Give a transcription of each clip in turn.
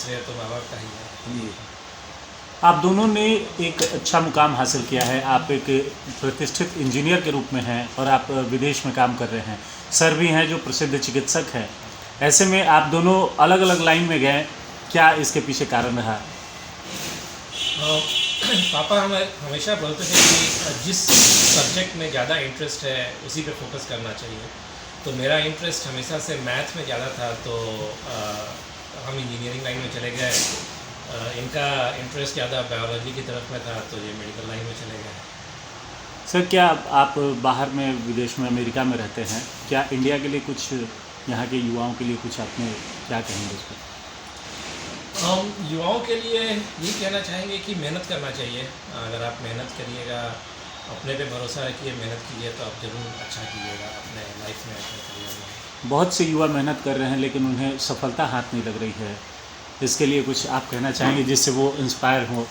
श्रेय तो माँ बाप का ही है। जी, आप दोनों ने एक अच्छा मुकाम हासिल किया है। आप एक प्रतिष्ठित इंजीनियर के रूप में हैं और आप विदेश में काम कर रहे हैं। सर भी हैं जो प्रसिद्ध चिकित्सक हैं। ऐसे में आप दोनों अलग अलग लाइन में गए, क्या इसके पीछे कारण रहा? पापा हमें हमेशा बोलते थे कि जिस सब्जेक्ट में ज़्यादा इंटरेस्ट है उसी पे फोकस करना चाहिए। तो मेरा इंटरेस्ट हमेशा से मैथ में ज़्यादा था, तो हम इंजीनियरिंग लाइन में चले गए। इनका इंटरेस्ट ज़्यादा बायोलॉजी की तरफ में था, तो ये मेडिकल लाइन में चले गए। सर, क्या आप बाहर में विदेश में अमेरिका में रहते हैं, क्या इंडिया के लिए कुछ, यहाँ के युवाओं के लिए कुछ आपने क्या कहेंगे इस पर? हम युवाओं के लिए ये कहना चाहेंगे कि मेहनत करना चाहिए। अगर आप मेहनत करिएगा, अपने पे भरोसा रखिए, मेहनत कीजिए, तो आप ज़रूर अच्छा कीजिएगा अपने लाइफ में, अपने करियर में। बहुत से युवा मेहनत कर रहे हैं लेकिन उन्हें सफलता हाथ नहीं लग रही है। इसके लिए कुछ आप कहना चाहेंगे जिससे वो इंस्पायर हो?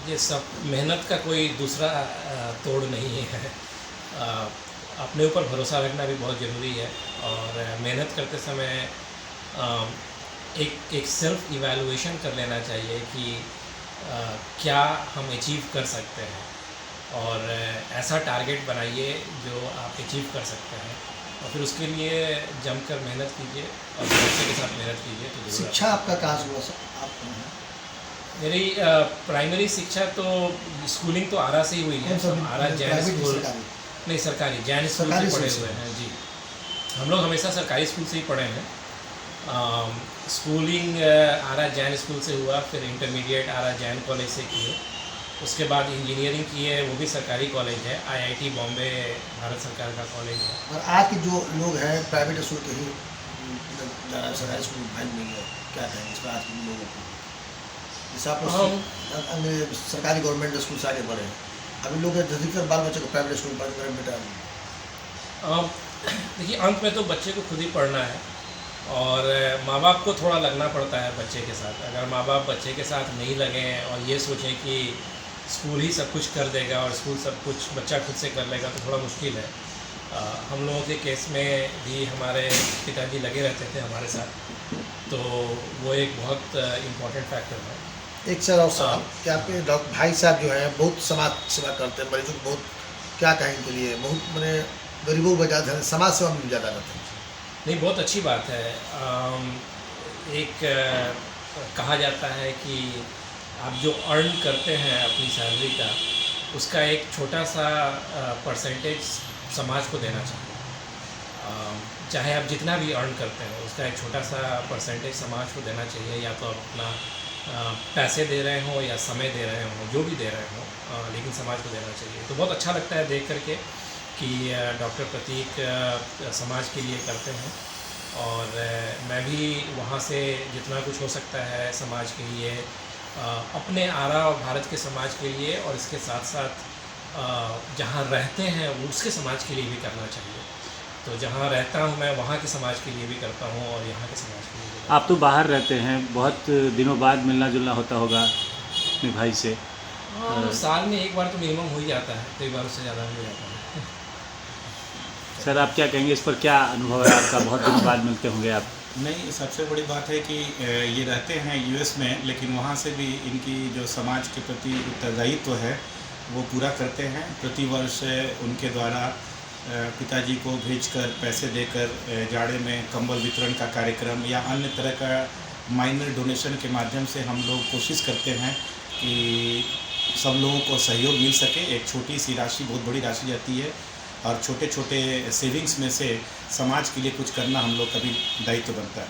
ये सब मेहनत का कोई दूसरा तोड़ नहीं है। अपने ऊपर भरोसा रखना भी बहुत ज़रूरी है, और मेहनत करते समय एक सेल्फ इवैल्यूएशन कर लेना चाहिए कि क्या हम अचीव कर सकते हैं, और ऐसा टारगेट बनाइए जो आप अचीव कर सकते हैं, और फिर उसके लिए जमकर मेहनत कीजिए और भरोसे के साथ मेहनत कीजिए तो ज़रूर। शिक्षा आपका कहाँ से हुआ सर? आप मेरी प्राइमरी शिक्षा तो स्कूलिंग तो आरा से ही हुई है। हम आरा जैन प्राइवेट स्कूल, सरकारी? नहीं सरकारी, जैन स्कूल सरकारी से पढ़े स्कूल हुए से? हैं जी। हम लोग हमेशा सरकारी स्कूल से ही पढ़े हैं। स्कूलिंग आरा जैन स्कूल से हुआ, फिर इंटरमीडिएट आरा जैन कॉलेज से किए। उसके बाद इंजीनियरिंग किए, वो भी सरकारी कॉलेज है, IIT बॉम्बे भारत सरकार का कॉलेज है। और आज के जो लोग हैं प्राइवेट स्कूल के ही सरकारी स्कूल भाई नहीं है, क्या कहें इस पर आज के लोगों को? जैसे आप लोग सरकारी गवर्नमेंट स्कूल से आगे बढ़े हैं, अभी लोग अधिकतर बाल बच्चे को प्राइवेट स्कूल पर बेटा। देखिए, अंत में तो बच्चे को खुद ही पढ़ना है, और माँ बाप को थोड़ा लगना पड़ता है बच्चे के साथ। अगर माँ बाप बच्चे के साथ नहीं लगें और ये सोचें कि स्कूल ही सब कुछ कर देगा और स्कूल सब कुछ बच्चा खुद से कर लेगा, तो थोड़ा मुश्किल है। हम लोगों के केस में भी हमारे पिताजी लगे रहते थे हमारे साथ, तो वो एक बहुत इम्पोर्टेंट फैक्टर है। एक सर और सवाल कि आपके भाई साहब जो हैं बहुत समाज सेवा करते हैं, मरीजों को बहुत, क्या कहें इनके लिए, बहुत मैंने गरीबों को ज़्यादा समाज सेवा में भी ज़्यादा करते हैं। नहीं, बहुत अच्छी बात है। एक कहा जाता है कि आप जो अर्न करते हैं अपनी सैलरी का, उसका एक छोटा सा परसेंटेज समाज को देना चाहिए। चाहे आप जितना भी अर्न करते हैं, उसका एक छोटा सा परसेंटेज समाज को देना चाहिए। या तो आप अपना पैसे दे रहे हो या समय दे रहे हो, जो भी दे रहे हो, लेकिन समाज को देना चाहिए। तो बहुत अच्छा लगता है देख करके कि डॉक्टर प्रतीक समाज के लिए करते हैं, और मैं भी वहाँ से जितना कुछ हो सकता है समाज के लिए, अपने आरा और भारत के समाज के लिए, और इसके साथ साथ जहाँ रहते हैं उसके समाज के लिए भी करना चाहिए। तो जहाँ रहता हूँ मैं, वहाँ के समाज के लिए भी करता हूँ, और यहाँ के समाज के लिए भी करता हूँ। आप तो बाहर रहते हैं, बहुत दिनों बाद मिलना जुलना होता होगा अपने भाई से। साल में एक बार तो मिनिमम हो ही जाता है, कई बार उससे ज़्यादा हो जाता है। सर, आप क्या कहेंगे इस पर? क्या अनुभव है आपका? बहुत दिनों बाद मिलते होंगे आप। नहीं, सबसे बड़ी बात है कि ये रहते हैं US में, लेकिन वहाँ से भी इनकी जो समाज के प्रति उत्तरदायित्व है वो पूरा करते हैं। प्रतिवर्ष उनके द्वारा पिताजी को भेजकर, पैसे देकर, जाड़े में कंबल वितरण का कार्यक्रम या अन्य तरह का माइनर डोनेशन के माध्यम से हम लोग कोशिश करते हैं कि सब लोगों को सहयोग मिल सके। एक छोटी सी राशि बहुत बड़ी राशि जाती है, और छोटे छोटे सेविंग्स में से समाज के लिए कुछ करना हम लोग का भी दायित्व बनता है।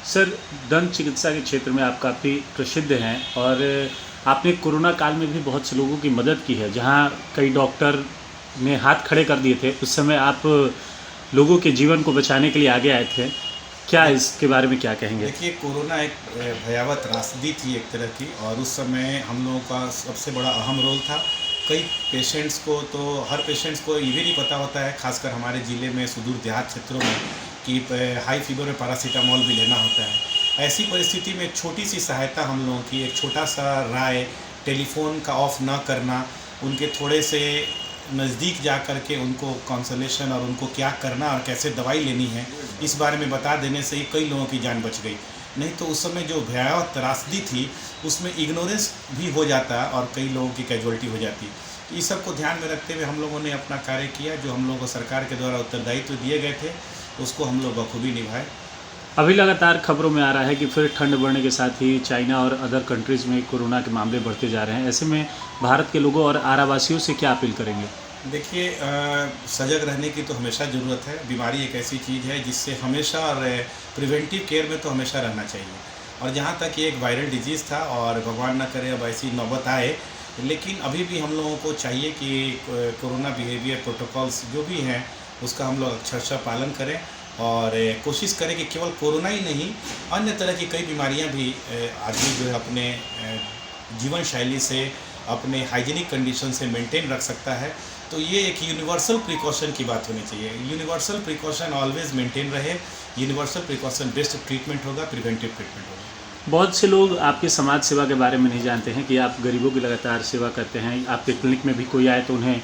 सर, दंत चिकित्सा के क्षेत्र में आप काफ़ी प्रसिद्ध हैं, और आपने कोरोना काल में भी बहुत से लोगों की मदद की है। जहां कई डॉक्टर ने हाथ खड़े कर दिए थे, उस समय आप लोगों के जीवन को बचाने के लिए आगे आए थे। क्या इसके बारे में क्या कहेंगे? देखिए, कोरोना एक भयावह त्रासदी थी एक तरह की, और उस समय हम लोगों का सबसे बड़ा अहम रोल था। कई पेशेंट्स को, तो हर पेशेंट्स को ये भी नहीं पता होता है, खासकर हमारे ज़िले में सुदूर देहात क्षेत्रों में, कि हाई फीवर में पैरासीटामॉल भी लेना होता है। ऐसी परिस्थिति में छोटी सी सहायता हम लोगों की, एक छोटा सा राय, टेलीफोन का ऑफ ना करना, उनके थोड़े से नज़दीक जा कर के उनको कंसलेशन और उनको क्या करना और कैसे दवाई लेनी है, इस बारे में बता देने से ही कई लोगों की जान बच गई। नहीं तो उस समय जो भयावह त्रासदी थी उसमें इग्नोरेंस भी हो जाता और कई लोगों की कैजुअलिटी हो जाती। इस सब को ध्यान में रखते हुए हम लोगों ने अपना कार्य किया, जो हम लोगों को सरकार के द्वारा उत्तरदायित्व दिए गए थे उसको हम लोग बखूबी निभाए। अभी लगातार खबरों में आ रहा है कि फिर ठंड बढ़ने के साथ ही चाइना और अदर कंट्रीज़ में कोरोना के मामले बढ़ते जा रहे हैं। ऐसे में भारत के लोगों और आरावासियों से क्या अपील करेंगे? देखिए, सजग रहने की तो हमेशा ज़रूरत है। बीमारी एक ऐसी चीज़ है जिससे हमेशा, और प्रिवेंटिव केयर में तो हमेशा रहना चाहिए। और जहाँ तक ये एक वायरल डिजीज़ था और भगवान न करे अब ऐसी नौबत आए, लेकिन अभी भी हम लोगों को चाहिए कि कोरोना बिहेवियर प्रोटोकॉल्स जो भी हैं उसका हम लोग अक्षरशः पालन करें और कोशिश करें कि केवल कोरोना ही नहीं, अन्य तरह की कई बीमारियां भी आदमी जो है अपने जीवन शैली से, अपने हाइजीनिक कंडीशन से मेंटेन रख सकता है। तो ये एक यूनिवर्सल प्रिकॉशन की बात होनी चाहिए। यूनिवर्सल प्रिकॉशन ऑलवेज मेंटेन रहे। यूनिवर्सल प्रिकॉशन बेस्ट ट्रीटमेंट होगा, प्रिवेंटिव ट्रीटमेंट होगा। बहुत से लोग आपके समाज सेवा के बारे में नहीं जानते हैं कि आप गरीबों की लगातार सेवा करते हैं। आपके क्लिनिक में भी कोई आए तो उन्हें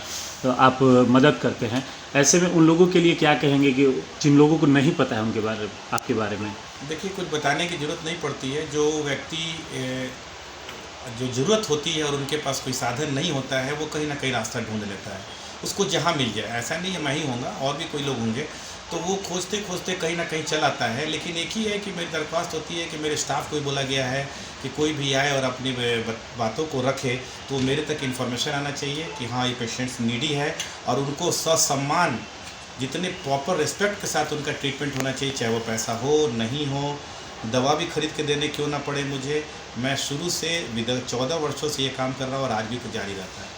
आप मदद करते हैं। ऐसे में उन लोगों के लिए क्या कहेंगे कि जिन लोगों को नहीं पता है उनके बारे आपके बारे में? देखिए, कुछ बताने की ज़रूरत नहीं पड़ती है। जो व्यक्ति जो ज़रूरत होती है और उनके पास कोई साधन नहीं होता है, वो कहीं ना कहीं रास्ता ढूंढ लेता है, उसको जहाँ मिल जाए। ऐसा नहीं है मैं ही होऊंगा, और भी कोई लोग होंगे, तो वो खोजते खोजते कहीं ना कहीं चल आता है। लेकिन एक ही है कि मेरी दरख्वास्त होती है कि मेरे स्टाफ को बोला गया है कि कोई भी आए और अपनी बातों को रखे तो मेरे तक इन्फॉर्मेशन आना चाहिए कि हाँ ये पेशेंट्स नीडी है, और उनको ससम्मान जितने प्रॉपर रिस्पेक्ट के साथ उनका ट्रीटमेंट होना चाहिए, चाहे वो पैसा हो नहीं हो, दवा भी खरीद के देने क्यों ना पड़े मुझे। मैं शुरू से 14 वर्षों से ये काम कर रहा हूँ और आज भी तो जारी रहता है।